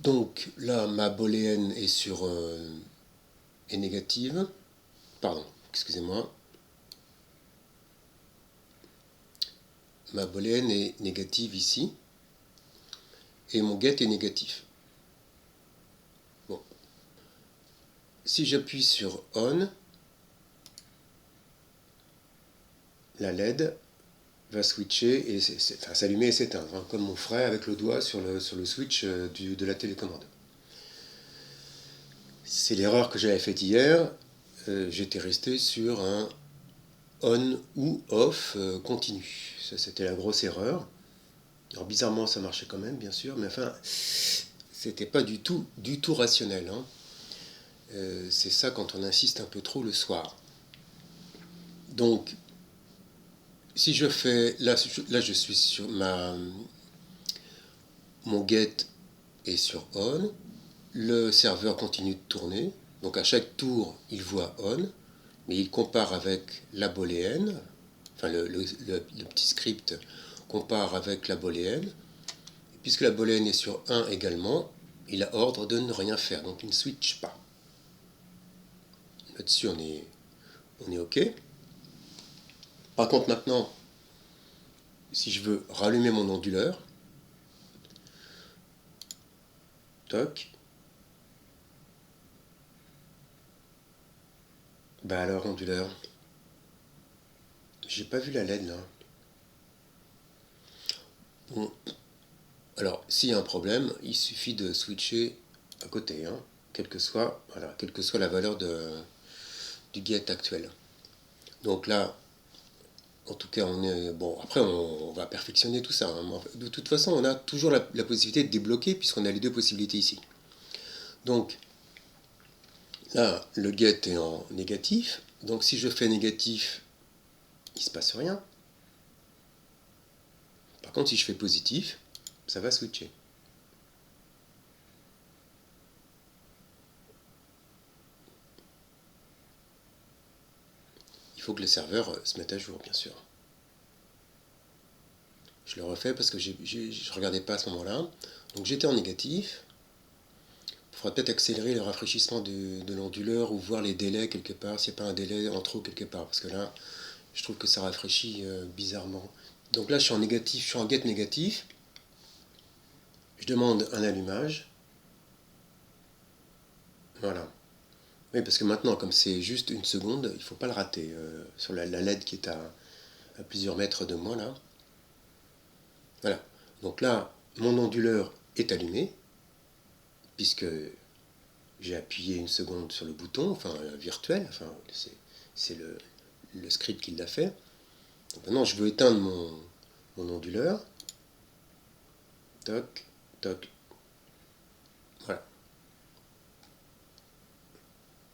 Donc là, ma booléenne est est négative. Pardon, excusez-moi. Ma booléenne est négative ici. Et mon get est négatif. Bon. Si j'appuie sur on, la LED va switcher et s'allumer et s'éteindre, hein, comme on ferait avec le doigt sur le switch de la télécommande. C'est l'erreur que j'avais faite hier. J'étais resté sur un on ou off continu. Ça, c'était la grosse erreur. Alors bizarrement, ça marchait quand même, bien sûr, mais enfin, c'était pas du tout rationnel. Hein. C'est ça quand on insiste un peu trop le soir. Donc, si je fais, là je suis sur mon get est sur on, le serveur continue de tourner, donc à chaque tour il voit on, mais il compare avec la booléenne, enfin le petit script compare avec la booléenne, et puisque la booléenne est sur 1 également, il a ordre de ne rien faire, donc il ne switch pas. Là-dessus on est OK. Par contre maintenant, si je veux rallumer mon onduleur, toc, bah alors onduleur, j'ai pas vu la LED là. Bon, alors s'il y a un problème, il suffit de switcher à côté, hein, quelle que soit la valeur du get actuel. Donc là, en tout cas, on est bon. Après, on va perfectionner tout ça. Hein. De toute façon, on a toujours la possibilité de débloquer puisqu'on a les deux possibilités ici. Donc là, le get est en négatif. Donc si je fais négatif, il ne se passe rien. Par contre, si je fais positif, ça va switcher. Il faut que le serveur se mette à jour, bien sûr. Je le refais parce que je ne regardais pas à ce moment-là. Donc j'étais en négatif. Il faudra peut-être accélérer le rafraîchissement de l'onduleur ou voir les délais quelque part, s'il n'y a pas un délai en trop quelque part. Parce que là, je trouve que ça rafraîchit bizarrement. Donc là, je suis en négatif, je suis en get négatif. Je demande un allumage. Voilà. Oui, parce que maintenant, comme c'est juste une seconde, il ne faut pas le rater. Sur la LED qui est à plusieurs mètres de moi, là. Voilà. Donc là, mon onduleur est allumé, puisque j'ai appuyé une seconde sur le bouton, enfin virtuel, enfin c'est le script qui l'a fait. Donc maintenant, je veux éteindre mon onduleur. Toc, toc. Voilà.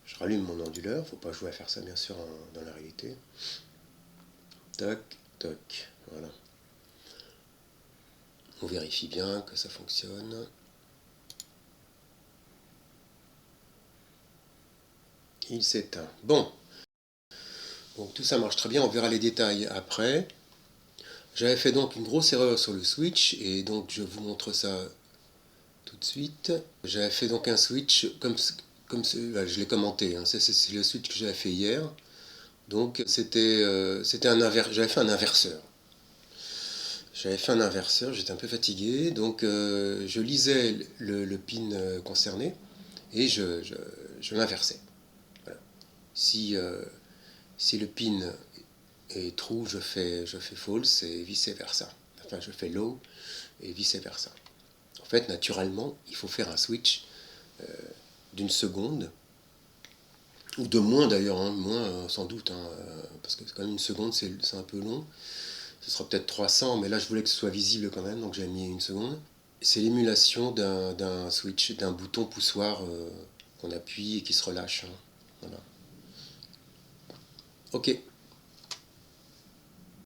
Je rallume mon onduleur. Il ne faut pas jouer à faire ça, bien sûr, dans la réalité. Toc, toc. Voilà. On vérifie bien que ça fonctionne. Il s'éteint. Bon. Donc tout ça marche très bien. On verra les détails après. J'avais fait donc une grosse erreur sur le switch et donc je vous montre ça tout de suite. J'avais fait donc un switch comme je l'ai commenté, hein, c'est le switch que j'avais fait hier. Donc j'avais fait un inverseur. J'étais un peu fatigué, donc je lisais le pin concerné et je l'inversais. Voilà. Si le pin est true, je fais false et vice versa. Enfin, je fais low et vice versa. En fait, naturellement, il faut faire un switch d'une seconde, ou de moins d'ailleurs, hein, moins sans doute, hein, parce que quand même une seconde, c'est un peu long. Ce sera peut-être 300, mais là je voulais que ce soit visible quand même, donc j'ai mis une seconde. C'est l'émulation d'un switch, d'un bouton poussoir qu'on appuie et qui se relâche. Hein. Voilà. Ok.